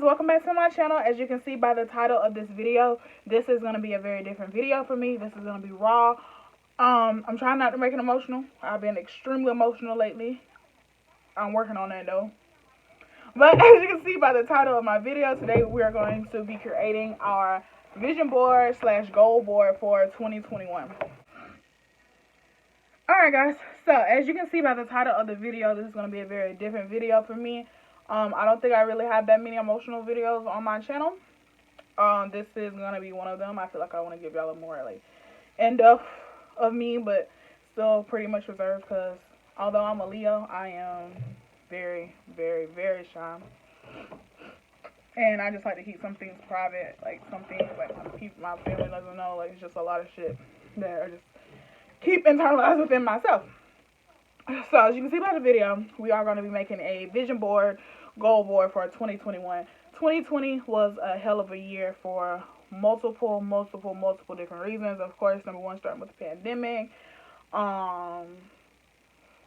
welcome back to my channel. As you can see by the title of this video, this is going to be a very different video for me. This is going to be raw. I'm trying not to make it emotional. I've been extremely emotional lately. I'm working on that though. But as you can see by the title of my video, today we are going to be creating our vision board / goal board for 2021. Alright guys, so as you can see by the title of the video, this is going to be a very different video for me. I don't think I really have that many emotional videos on my channel. This is going to be one of them. I feel like I want to give y'all a more like in-depth of me, but still pretty much reserved because although I'm a Leo, I am very, very, very shy. And I just like to keep some things private, like some things like keep my family doesn't know, like it's just a lot of shit that I just keep internalized within myself. So as you can see by the video, we are going to be making a vision board, goal board for 2021. 2020 was a hell of a year for multiple different reasons. Of course, number one, starting with the pandemic,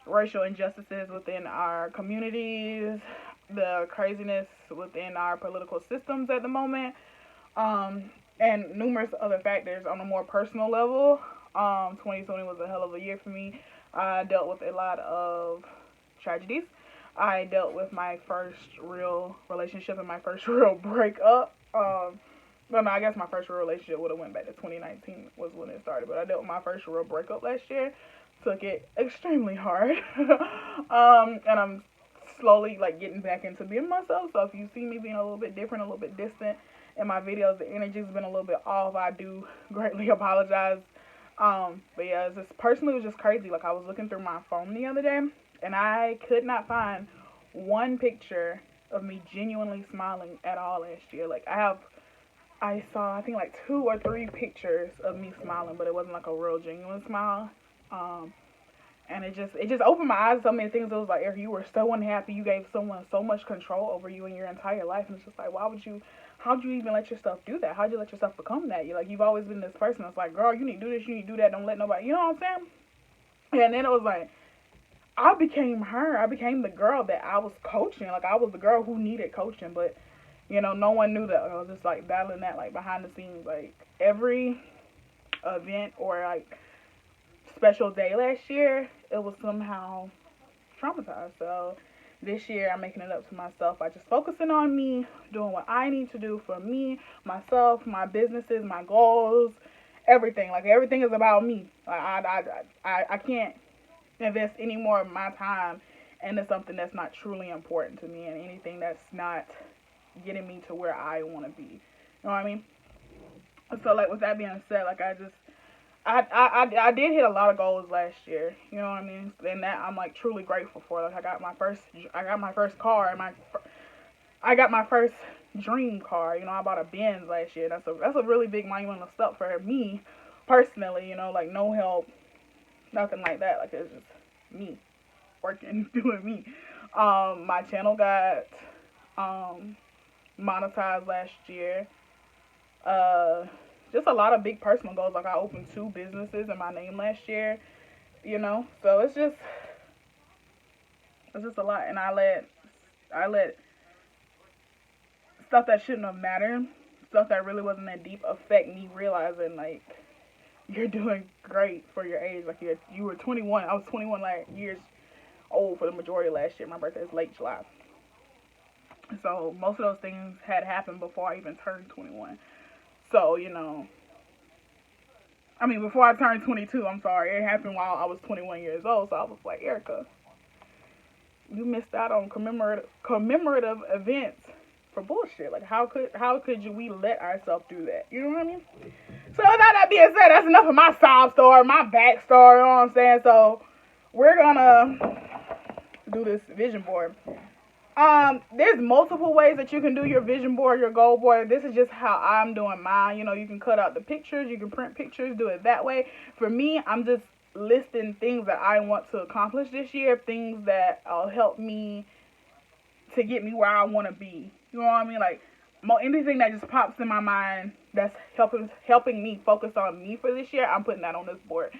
racial injustices within our communities, the craziness within our political systems at the moment, and numerous other factors on a more personal level. 2020 was a hell of a year for me. I dealt with a lot of tragedies. I dealt with my first real relationship and my first real breakup. Well, no, I guess my first real relationship would have went back to 2019 was when it started. But I dealt with my first real breakup last year. Took it extremely hard. And I'm slowly like getting back into being myself. So if you see me being a little bit different, a little bit distant in my videos, the energy's been a little bit off. I do greatly apologize. But yeah, it's just, personally, it was just crazy. Like, I was looking through my phone the other day, and I could not find one picture of me genuinely smiling at all last year. Like, I saw, I think, like 2 or 3 pictures of me smiling, but it wasn't, like, a real genuine smile. And it just opened my eyes to so many things. It was like, if you were so unhappy, you gave someone so much control over you in your entire life, and it's just like, how'd you even let yourself do that? How'd you let yourself become that? You've always been this person that's like, girl, you need to do this, you need to do that, don't let nobody, you know what I'm saying? And then it was like, I became her. I became the girl that I was coaching. Like, I was the girl who needed coaching, but, no one knew that. I was just, like, battling that, like, behind the scenes. Like, every event or, like, special day last year, it was somehow traumatized. So this year, I'm making it up to myself by just focusing on me, doing what I need to do for me, myself, my businesses, my goals, everything. Like, everything is about me. Like, I can't invest any more of my time into something that's not truly important to me and anything that's not getting me to where I want to be. You know what I mean? So, like, with that being said, like, I did hit a lot of goals last year, you know what I mean, and that I'm like truly grateful for. Like, I got my first car, and I got my first dream car. I bought a Benz last year. That's a really big monumental step for me personally. Like, no help, nothing like that. Like, it's just me working, doing me. My channel got monetized last year. Just a lot of big personal goals. Like, I opened 2 businesses in my name last year, so it's just a lot. And I let stuff that shouldn't have mattered, stuff that really wasn't that deep, affect me realizing, like, you're doing great for your age. Like, you were 21. I was 21 years old for the majority of last year. My birthday is late July. So most of those things had happened before I even turned 21. So, before I turned 22, I'm sorry. It happened while I was 21 years old. So I was like, Erica, you missed out on commemorative events for bullshit. Like, how could we let ourselves do that? You know what I mean? So with that being said, that's enough of my sob story, my back story, you know what I'm saying? So we're gonna do this vision board. There's multiple ways that you can do your vision board, your goal board. This is just how I'm doing mine. You can cut out the pictures, you can print pictures, do it that way. For me, I'm just listing things that I want to accomplish this year, things that will help me to get me where I want to be. You know what I mean? Like, anything that just pops in my mind that's helping me focus on me for this year, I'm putting that on this board.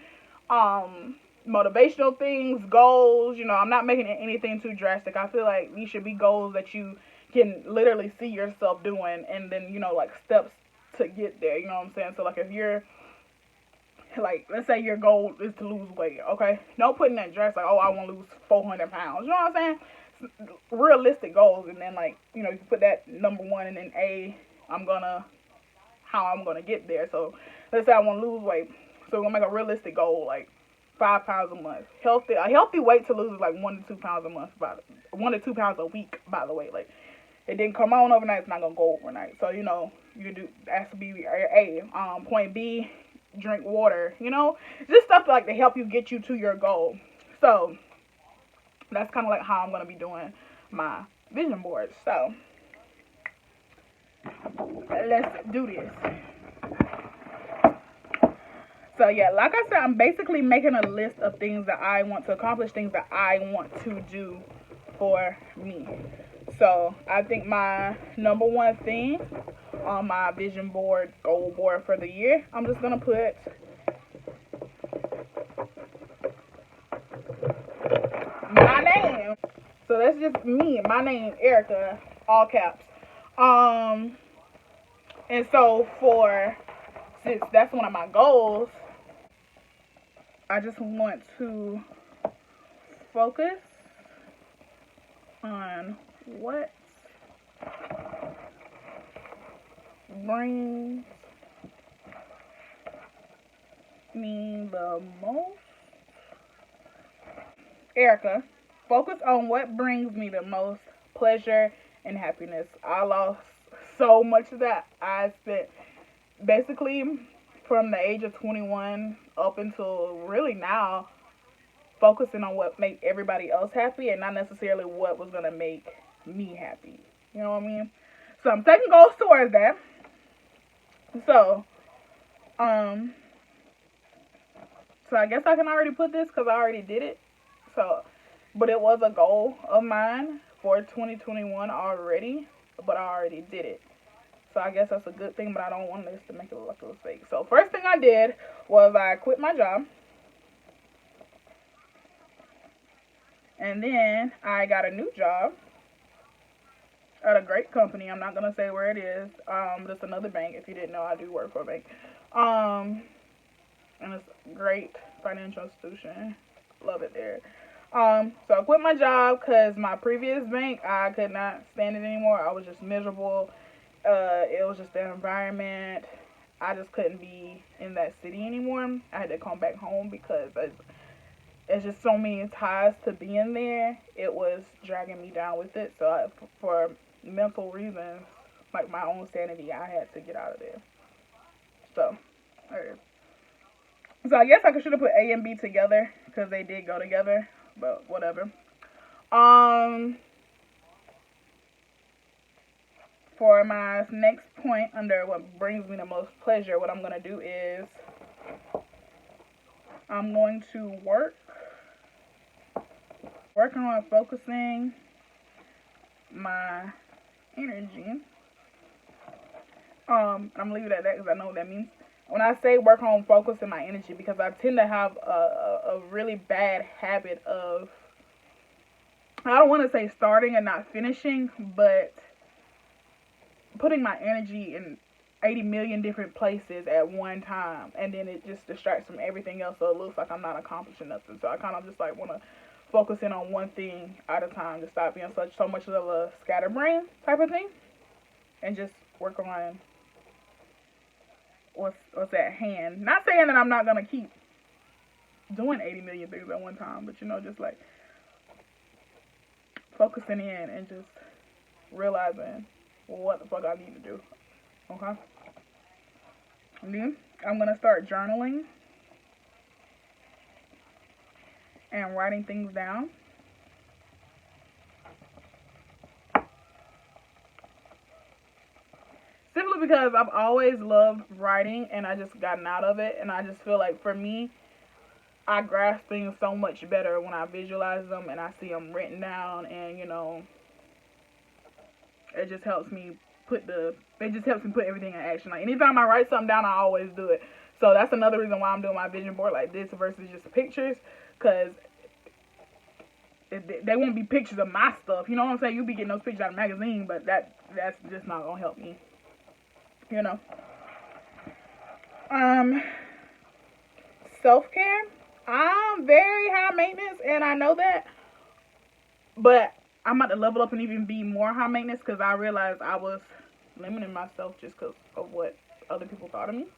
Motivational things, goals, I'm not making it anything too drastic. I feel like these should be goals that you can literally see yourself doing, and then, like, steps to get there. You know what I'm saying? So, like, if you're, like, let's say your goal is to lose weight, okay? Don't put in that dress like, oh, I want to lose 400 pounds. You know what I'm saying? Realistic goals, and then, like, you can put that number one, and then how I'm gonna get there. So let's say I want to lose weight, so we're gonna make a realistic goal, like 5 pounds a month. A healthy weight to lose is like 1 to 2 pounds a month, about 1 to 2 pounds a week. By the way, like, it didn't come on overnight. It's not gonna go overnight. So you can do, that's be A. Point B, drink water. Just stuff like to help you get you to your goal. So that's kind of like how I'm gonna be doing my vision board. So let's do this. So yeah, like I said, I'm basically making a list of things that I want to accomplish, things that I want to do for me. So I think my number one thing on my vision board, goal board for the year, I'm just gonna put my name. So that's just me, my name, Erica, all caps. And so since that's one of my goals, I just want to focus on what brings me the most. Erica, focus on what brings me the most pleasure and happiness. I lost so much of that. I spent basically from the age of 21 up until really now focusing on what made everybody else happy and not necessarily what was going to make me happy. You know what I mean? So I'm taking goals towards that. So, so I guess I can already put this because I already did it. So, but it was a goal of mine for 2021 already, but I already did it. So I guess that's a good thing, but I don't want this to make it look like a mistake. So first thing I did was I quit my job. And then I got a new job at a great company. I'm not going to say where it is. Just another bank. If you didn't know, I do work for a bank. And it's a great financial institution. Love it there. So I quit my job because my previous bank, I could not stand it anymore. I was just miserable. It was just the environment. I just couldn't be in that city anymore. I had to come back home because it's just so many ties to being there. It was dragging me down with it. So for mental reasons, like my own sanity, I had to get out of there. So, so I guess I should have put A and B together because they did go together, but whatever. For my next point under what brings me the most pleasure, what I'm going to do is I'm going to working on focusing my energy. I'm going to leave it at that because I know what that means. When I say work on focusing my energy, because I tend to have a really bad habit of, I don't want to say starting and not finishing, but putting my energy in 80 million different places at one time, and then it just distracts from everything else, so it looks like I'm not accomplishing nothing. So I kind of just like want to focus in on one thing at a time to stop being so much of a scatterbrain type of thing, and just work on what's at hand. Not saying that I'm not gonna keep doing 80 million things at one time, but just like focusing in and just realizing what the fuck I need to do. Okay? And then I'm going to start journaling and writing things down. Simply because I've always loved writing and I just gotten out of it. And I just feel like for me, I grasp things so much better when I visualize them and I see them written down, and it just helps me put everything in action. Like anytime I write something down, I always do it. So that's another reason why I'm doing my vision board like this versus just pictures, because they won't be pictures of my stuff. You know what I'm saying? You be getting those pictures out of magazine, but that's just not gonna help me. You know. Self-care. I'm very high maintenance, and I know that. But I'm about to level up and even be more high maintenance because I realized I was limiting myself just because of what other people thought of me.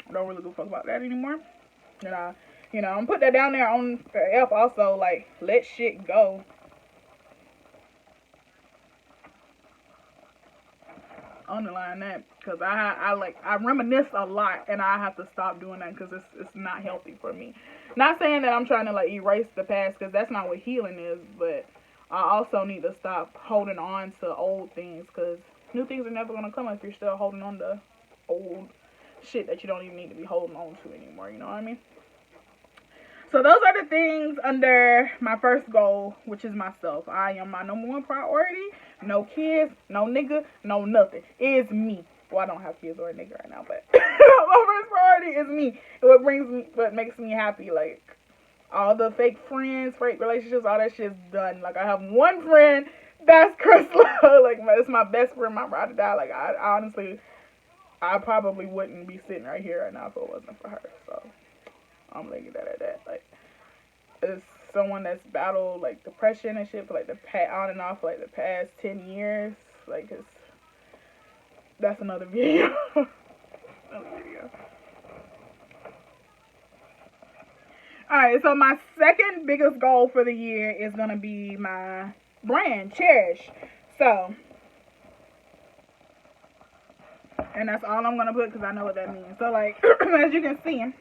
I don't really give a fuck about that anymore. And I'm gonna put that down there on the F also, like, let shit go. Underline that, because I reminisce a lot, and I have to stop doing that because it's not healthy for me. Not saying that I'm trying to like erase the past, because that's not what healing is, but I also need to stop holding on to old things, because new things are never gonna come if you're still holding on to old shit that you don't even need to be holding on to anymore. You know what I mean? So those are the things under my first goal, which is myself. I am my number one priority. No kids, no nigga, no nothing. It's me. Well, I don't have kids or a nigga right now, but my first priority is me. What makes me happy, like all the fake friends, fake relationships, all that shit's done. Like, I have one friend, that's Crystal. Like, it's my best friend, my ride or die. Like, I honestly, I probably wouldn't be sitting right here right now if it wasn't for her. So I'm leaving that at that. Like, it's someone that's battled like depression and shit for like on and off for like the past 10 years. Like, that's another video. Alright, so my second biggest goal for the year is gonna be my brand, Cherish. So, and that's all I'm gonna put because I know what that means. So, like, as you can see,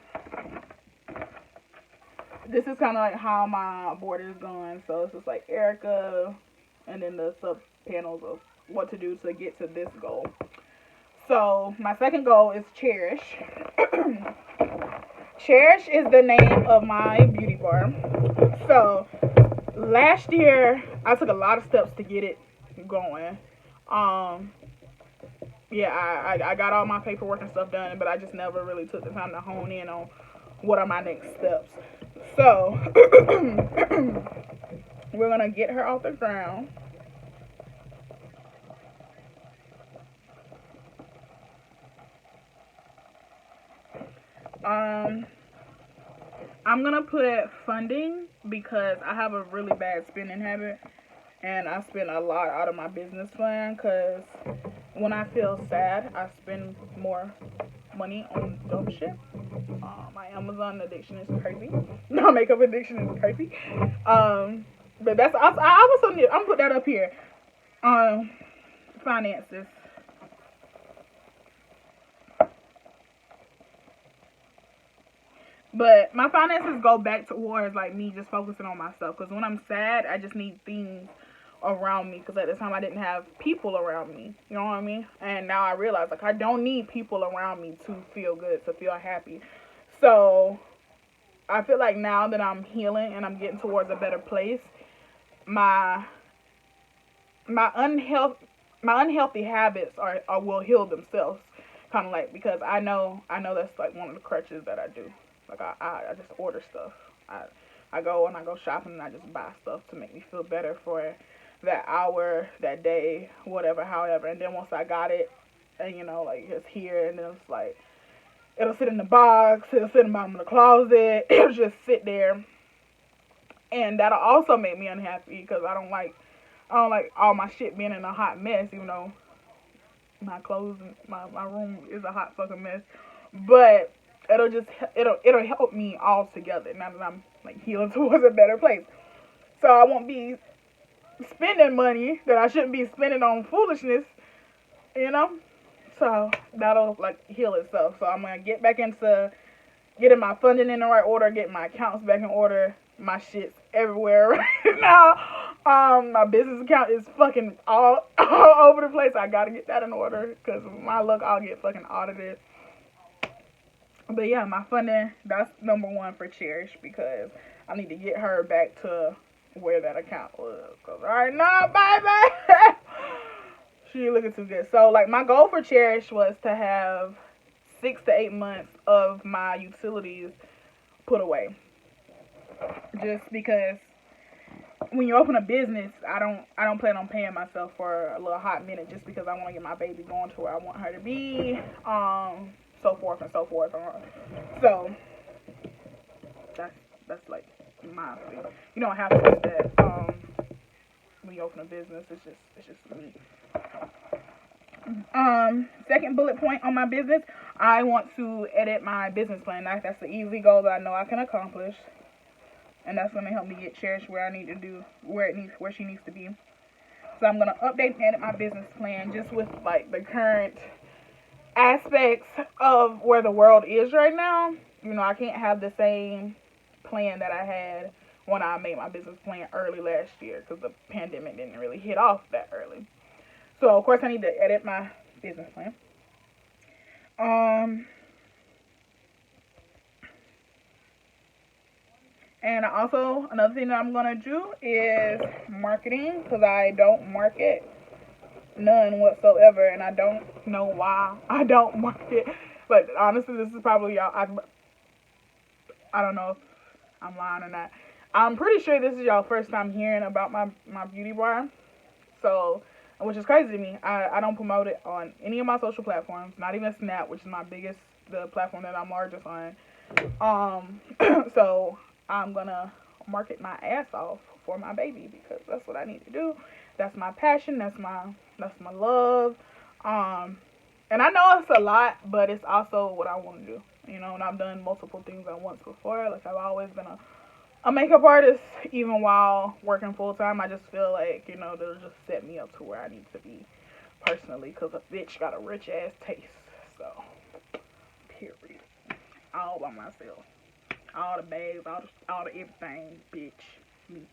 this is kind of like how my board is going. So it's just like Erica, and then the sub panels of what to do to get to this goal. So my second goal is Cherish. Cherish is the name of my beauty bar. So last year I took a lot of steps to get it going. Yeah, I got all my paperwork and stuff done, but I just never really took the time to hone in on what are my next steps. So we're gonna get her off the ground. I'm gonna put funding because I have a really bad spending habit, and I spend a lot out of my business plan because when I feel sad, I spend more money on dumb shit. My Amazon addiction is crazy. My makeup addiction is crazy. But that's I also need. I'm gonna put that up here. Finances. But my finances go back towards like me just focusing on myself. Because when I'm sad, I just need things around me. Because at the time I didn't have people around me. You know what I mean? And now I realize like I don't need people around me to feel good, to feel happy. So I feel like now that I'm healing and I'm getting towards a better place, my my unhealthy habits are will heal themselves. Kind of like, because I know that's like one of the crutches that I do. Like I just order stuff. I go and I go shopping and I just buy stuff to make me feel better for that hour, that day, whatever, however. And then once I got it, and like it's here, and then it's like it'll sit in the box, it'll sit in the bottom of the closet, it'll just sit there, and that'll also make me unhappy because I don't like all my shit being in a hot mess, even though my clothes and my room is a hot fucking mess. But it'll help me all together now that I'm like healing towards a better place. So I won't be spending money that I shouldn't be spending on foolishness, you know? So that'll like heal itself. So I'm gonna get back into getting my funding in the right order, getting my accounts back in order. My shit's everywhere right now. My business account is fucking all over the place. I gotta get that in order because my luck, I'll get fucking audited. But yeah, my funding, that's number one for Cherish because I need to get her back to where that account was. Because right now, baby, she looking too good. So like my goal for Cherish was to have 6 to 8 months of my utilities put away. Just because when you open a business, I don't plan on paying myself for a little hot minute just because I want to get my baby going to where I want her to be, so forth and so forth. So that's like my thing. You don't have to do that when you open a business. It's just me. Second bullet point on my business, I want to edit my business plan. That's an easy goal that I know I can accomplish, and that's gonna help me get Cherish where I need to do, where she needs to be. So I'm gonna update and edit my business plan just with like the current aspects of where the world is right now. I can't have the same plan that I had when I made my business plan early last year because the pandemic didn't really hit off that early. So of course I need to edit my business plan. And also another thing that I'm gonna do is marketing, because I don't market none whatsoever, and I don't know why I don't market. But honestly, this is probably y'all. I don't know if I'm lying or not. I'm pretty sure this is y'all first time hearing about my beauty bar. So, which is crazy to me. I don't promote it on any of my social platforms, not even Snap, which is the platform that I'm largest on. So I'm gonna market my ass off for my baby because that's what I need to do. That's my passion. That's my love. And I know it's a lot, but it's also what I want to do. And I've done multiple things at once before. Like I've always been a makeup artist, even while working full time. I just feel like they'll just set me up to where I need to be personally, because a bitch got a rich ass taste. So, period. All by myself. All the bags, all the everything, bitch. Me.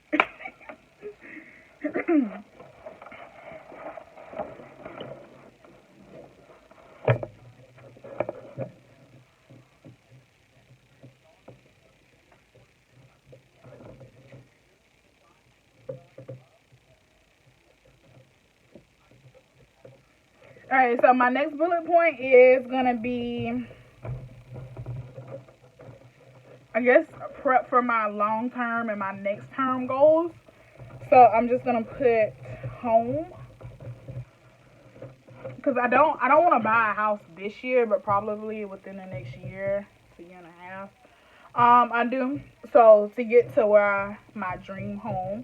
Alright, so my next bullet point is gonna be, I guess, prep for my long term and my next term goals. So I'm just gonna put home, because I don't want to buy a house this year, but probably within the next year to year and a half. I do. So to get to my dream home,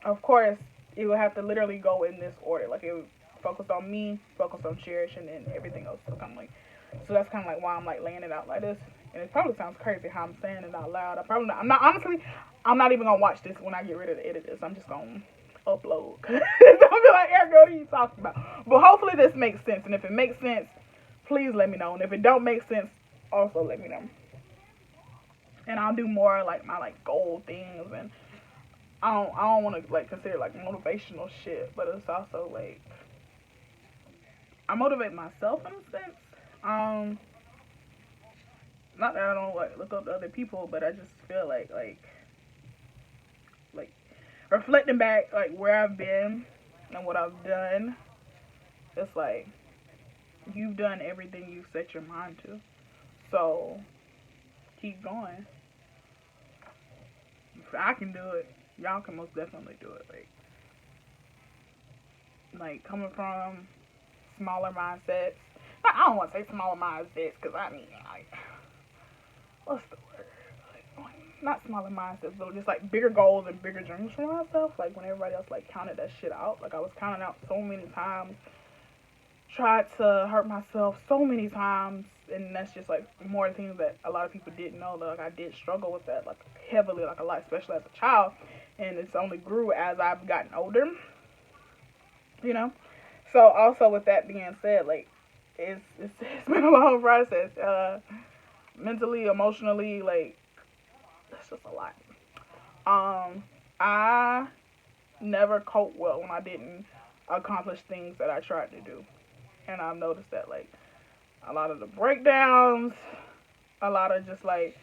of course, it would have to literally go in this order. Like it would focus on me, focus on Cherish, and then everything else will come like. So that's kind of like why I'm like laying it out like this. And it probably sounds crazy how I'm saying it out loud. I'm not honestly. I'm not even gonna watch this when I get ready to edit this. I'm just gonna upload. Don't be like, Eric, what are you talking about? But hopefully this makes sense. And if it makes sense, please let me know. And if it don't make sense, also let me know. And I'll do more like my like goal things, and I don't want to like consider like motivational shit, but it's also like I motivate myself in a sense. Not that I don't like look up to other people, but I just feel like reflecting back like where I've been and what I've done. It's like you've done everything you've set your mind to, so keep going. If I can do it, y'all can most definitely do it. Like coming from smaller mindsets. I don't want to say smaller mindsets because I mean like what's the word? Like, not smaller mindsets, but just like bigger goals and bigger dreams for myself. Like when everybody else like counted that shit out. Like I was counting out so many times, tried to hurt myself so many times, and that's just like more things that a lot of people didn't know. That, like I did struggle with that like heavily, like a lot, especially as a child, and it's only grew as I've gotten older. You know. So also with that being said, like it's been a long process, mentally, emotionally, like it's just a lot. I never coped well when I didn't accomplish things that I tried to do, and I've noticed that like a lot of the breakdowns, a lot of just like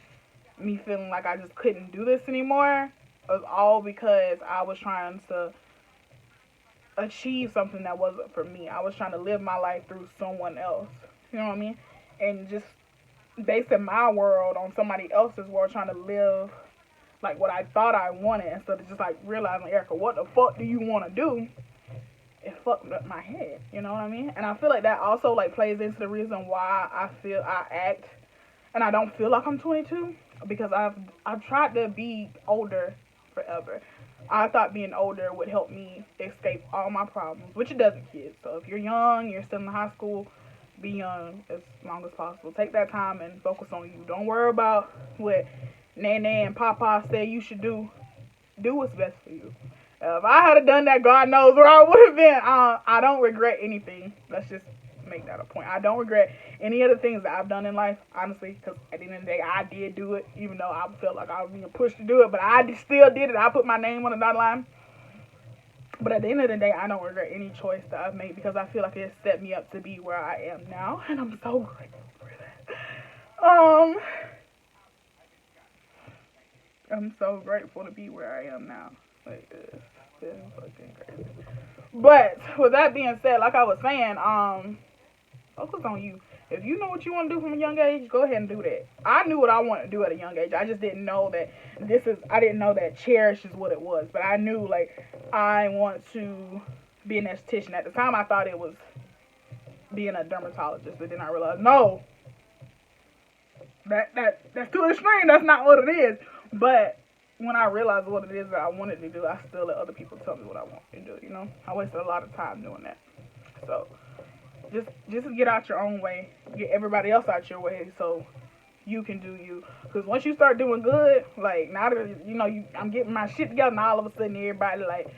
me feeling like I just couldn't do this anymore was all because I was trying to achieve something that wasn't for me. I was trying to live my life through someone else. You know what I mean? And just basing my world on somebody else's world, trying to live like what I thought I wanted instead of just like realizing, Erica, what the fuck do you want to do? It fucked up my head. You know what I mean? And I feel like that also like plays into the reason why I feel I act and I don't feel like I'm 22 because I've tried to be older forever. I thought being older would help me escape all my problems, which it doesn't, kids. So if you're young, you're still in high school, be young as long as possible. Take that time and focus on you. Don't worry about what Nana and Papa say you should do. Do what's best for you. If I had done that, God knows where I would have been. I don't regret anything. Let's just make that a point. I don't regret any of the things that I've done in life, honestly, because at the end of the day, I did do it, even though I felt like I was being pushed to do it, but I still did it. I put my name on the dotted line. But at the end of the day, I don't regret any choice that I've made because I feel like it set me up to be where I am now, and I'm so grateful for that. I'm so grateful to be where I am now. Like, it's been fucking crazy. But with that being said, like I was saying, focus on you. If you know what you want to do from a young age, go ahead and do that. I knew what I wanted to do at a young age. I just didn't know that I didn't know that cherish is what it was. But I knew, like, I want to be an esthetician. At the time, I thought it was being a dermatologist. But then I realized, no, that's too extreme. That's not what it is. But when I realized what it is that I wanted to do, I still let other people tell me what I want to do, you know? I wasted a lot of time doing that. So just get out your own way. Get everybody else out your way so you can do you. Because once you start doing good, like, now that, you know, I'm getting my shit together, and all of a sudden everybody like,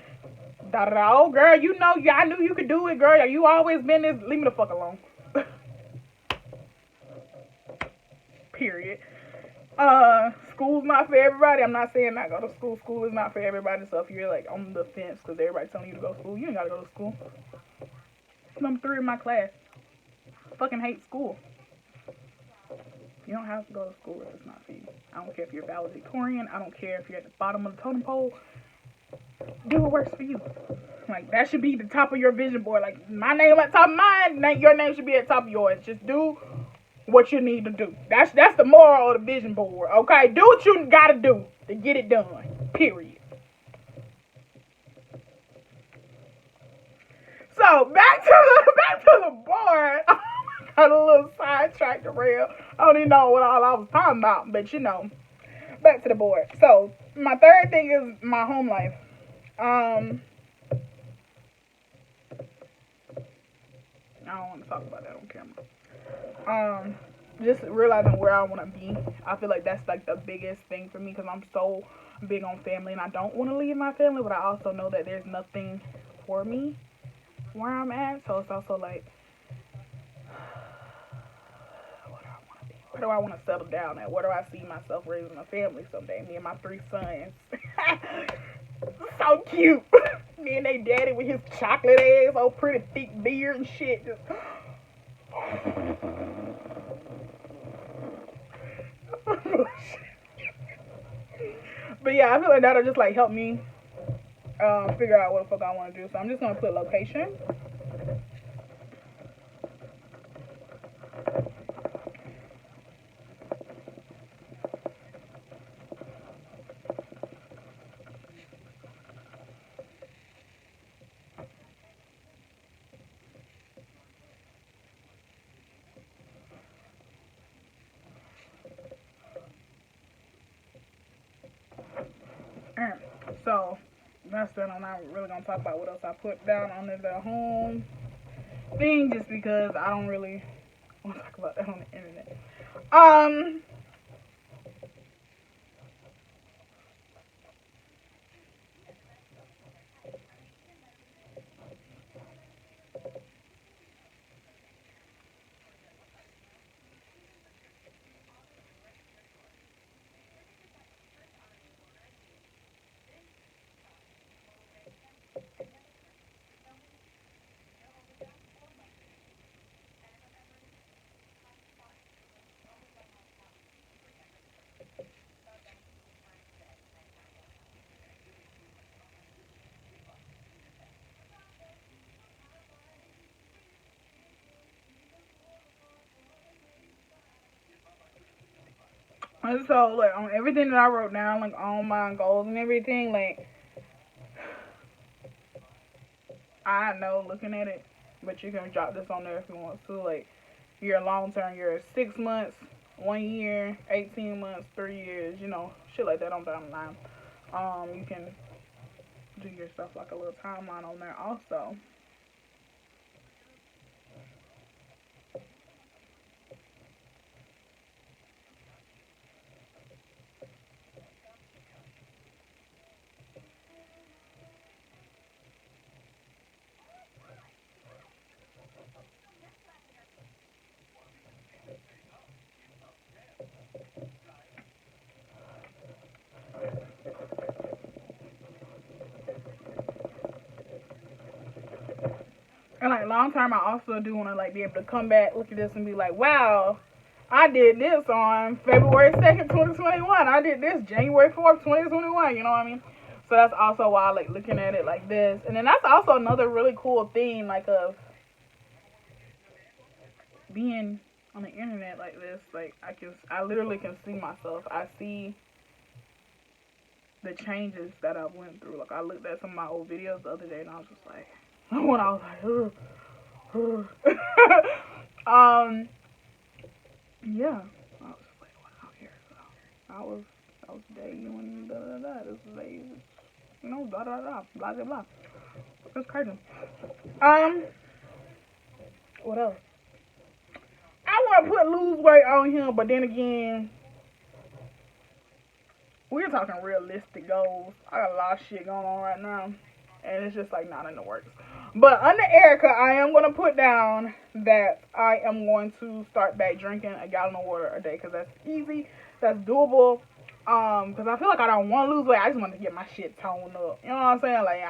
da-da-da, oh, girl, you know, I knew you could do it, girl. You always been this. Leave me the fuck alone. Period. School's not for everybody. I'm not saying not go to school. School is not for everybody. So if you're like on the fence because everybody's telling you to go to school, you ain't gotta go to school. Number 3 in my class. Fucking hate school. You don't have to go to school if it's not for you. I don't care if you're valedictorian. I don't care if you're at the bottom of the totem pole. Do what works for you. Like, that should be the top of your vision board. Like, my name at the top of mine, your name should be at the top of yours. Just do what you need to do. That's the moral of the vision board. Okay, do what you gotta do to get it done. Period. So back to the board. Got a little sidetracked around. I don't even know what all I was talking about, but you know, back to the board. So my third thing is my home life. I don't want to talk about that on camera. Just realizing where I want to be. I feel like that's like the biggest thing for me because I'm so big on family and I don't want to leave my family, but I also know that there's nothing for me where I'm at. So it's also like, what do I want to be? Where do I want to settle down at? Where do I see myself raising a family someday? Me and my 3 sons. So cute. Me and they daddy with his chocolate ass, oh pretty thick beard and shit. Just but yeah, I feel like that'll just like help me figure out what the fuck I want to do. So I'm just gonna put location. So that's it. I'm not really gonna talk about what else I put down under the home thing, just because I don't really want to talk about that on the internet. And so, like, on everything that I wrote down, like, on my goals and everything, like, I know looking at it, but you can drop this on there if you want to, like, your long term, your 6 months, 1 year, 18 months, 3 years, you know, shit like that on down the line. You can do yourself like a little timeline on there also. And like long term, I also do want to like be able to come back, look at this, and be like, wow, I did this on February 2nd, 2021. I did this January 4th, 2021. You know what I mean? So that's also why I like looking at it like this. And then that's also another really cool thing, like of being on the internet like this. Like I literally can see myself. I see the changes that I went through. Like I looked at some of my old videos the other day, and I was just like, when I was like, yeah. I was just like, wow, here. So I was dating da da da. This is da da da, blah blah blah. It's crazy. Um, what else? I want to lose weight on him, but then again, we're talking realistic goals. I got a lot of shit going on right now, and it's just like not in the works. But under Erica, I am going to put down that I am going to start back drinking a gallon of water a day because that's easy, that's doable. Because I feel like I don't want to lose weight. I just want to get my shit toned up. You know what I'm saying? Like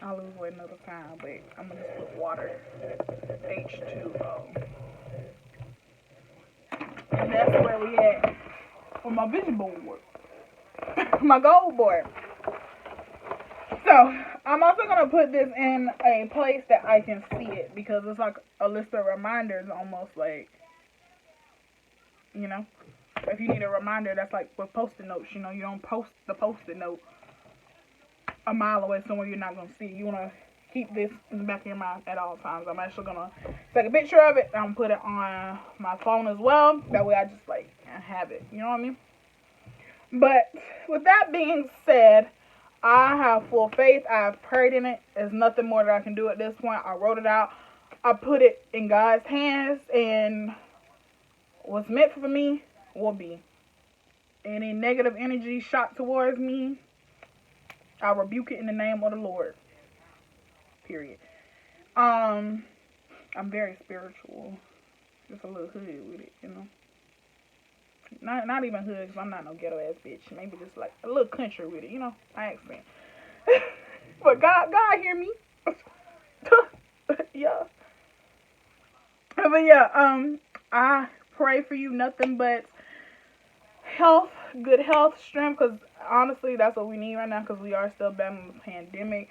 I'll lose weight another time, but I'm gonna just put water, H2O, and that's where we at for my vision board, my goal board. So I'm also gonna put this in a place that I can see it because it's like a list of reminders, almost like, you know, if you need a reminder, that's like with post-it notes. You know, you don't post the post-it note a mile away somewhere you're not gonna see. You wanna keep this in the back of your mind at all times. I'm actually gonna take a picture of it. I'm gonna put it on my phone as well. That way I just like have it. You know what I mean? But with that being said, I have full faith. I've prayed in it. There's nothing more that I can do at this point. I wrote it out. I put it in God's hands, and what's meant for me will be. Any negative energy shot towards me, I rebuke it in the name of the Lord. Period. I'm very spiritual. Just a little hood with it, you know. Not even hood, because I'm not no ghetto ass bitch. Maybe just like a little country with it, you know. I accent. But God hear me. Yeah. But yeah, I pray for you nothing but health, good health, strength, because honestly, that's what we need right now, because we are still battling the pandemic.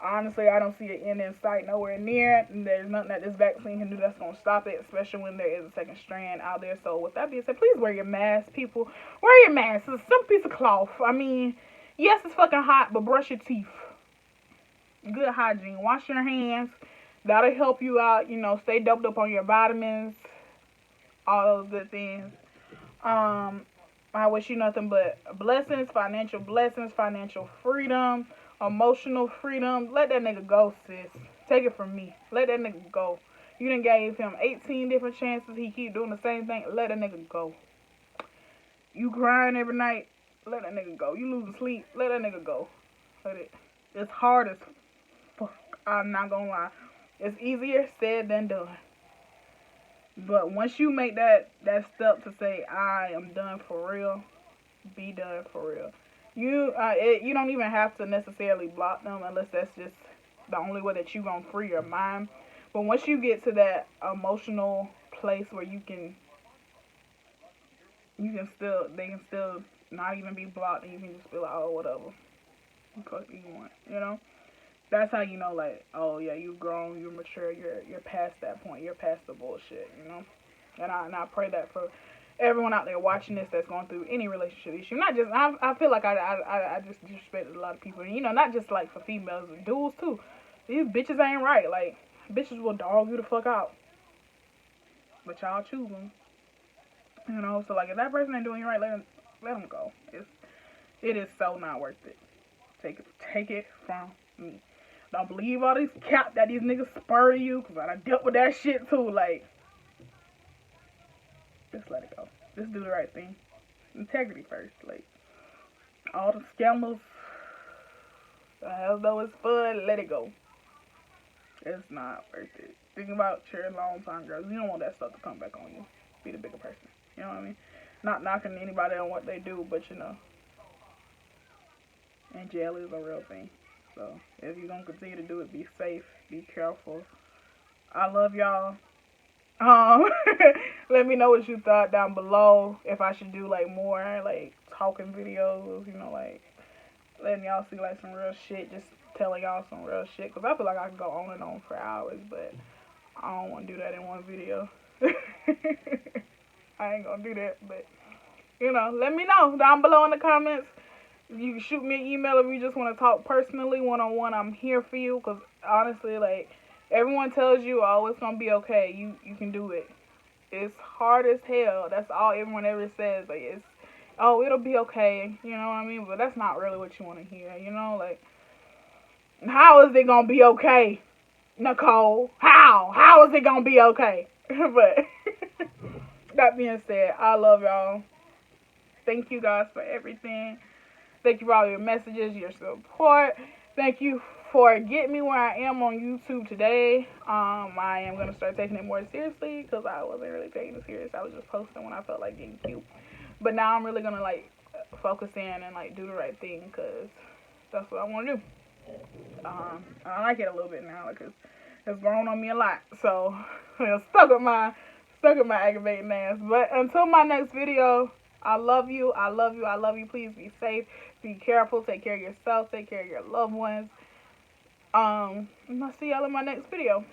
Honestly, I don't see an end in sight nowhere near. There's nothing that this vaccine can do that's going to stop it, especially when there is a second strand out there. So with that being said, please wear your mask, people. Wear your mask. It's some piece of cloth. I mean, yes, it's fucking hot, but brush your teeth. Good hygiene. Wash your hands. That'll help you out. You know, stay doped up on your vitamins. All those good things. I wish you nothing but blessings, financial freedom, emotional freedom. Let that nigga go, sis. Take it from me. Let that nigga go. You done gave him 18 different chances. He keep doing the same thing. Let that nigga go. You crying every night. Let that nigga go. You losing sleep. Let that nigga go. Let it. It's hard as fuck. I'm not gonna lie. It's easier said than done. But once you make that step to say, I am done for real, be done for real. You don't even have to necessarily block them unless that's just the only way that you gonna free your mind. But once you get to that emotional place where they can still not even be blocked, and you can just be like, oh, whatever, what you want, you know. That's how you know, like, oh yeah, you've grown, you're mature, you're past that point, you're past the bullshit, you know. And I pray that for everyone out there watching this that's going through any relationship issue. Not just, I feel like I just disrespected a lot of people. You know, not just like for females, dudes too. These bitches ain't right. Like, bitches will dog you the fuck out. But y'all choose them. You know, so like if that person ain't doing you right, let them go. It is so not worth it. Take it from me. Don't believe all this cap that these niggas spur you, because I dealt with that shit too. Like, just let it go. Just do the right thing. Integrity first. Like, all the scammers, as though it's fun, let it go. It's not worth it. Think about your long time girls. You don't want that stuff to come back on you. Be the bigger person. You know what I mean? Not knocking anybody on what they do, but you know. And jail is a real thing. So if you're gonna continue to do it, be safe, be careful. I love y'all. Let me know what you thought down below. If I should do like more like talking videos, you know, like letting y'all see like some real shit, just telling y'all some real shit. Cause I feel like I can go on and on for hours, but I don't want to do that in one video. I ain't gonna do that, but you know, let me know down below in the comments. You can shoot me an email if you just want to talk personally, one-on-one. I'm here for you, because honestly, like, everyone tells you, oh, it's going to be okay. You can do it. It's hard as hell. That's all everyone ever says. Like, it's, oh, it'll be okay. You know what I mean? But that's not really what you want to hear, you know? Like, how is it going to be okay, Nicole? How? How is it going to be okay? But, that being said, I love y'all. Thank you guys for everything. Thank you for all your messages, your support. Thank you for getting me where I am on YouTube today. I am going to start taking it more seriously, because I wasn't really taking it serious. I was just posting when I felt like getting cute. But now I'm really going to, like, focus in and, like, do the right thing, because that's what I want to do. I like it a little bit now, because it's grown on me a lot. So, stuck with my aggravating ass. But until my next video, I love you. I love you. I love you. Please be safe. Be careful. Take care of yourself. Take care of your loved ones. And I'll see y'all in my next video.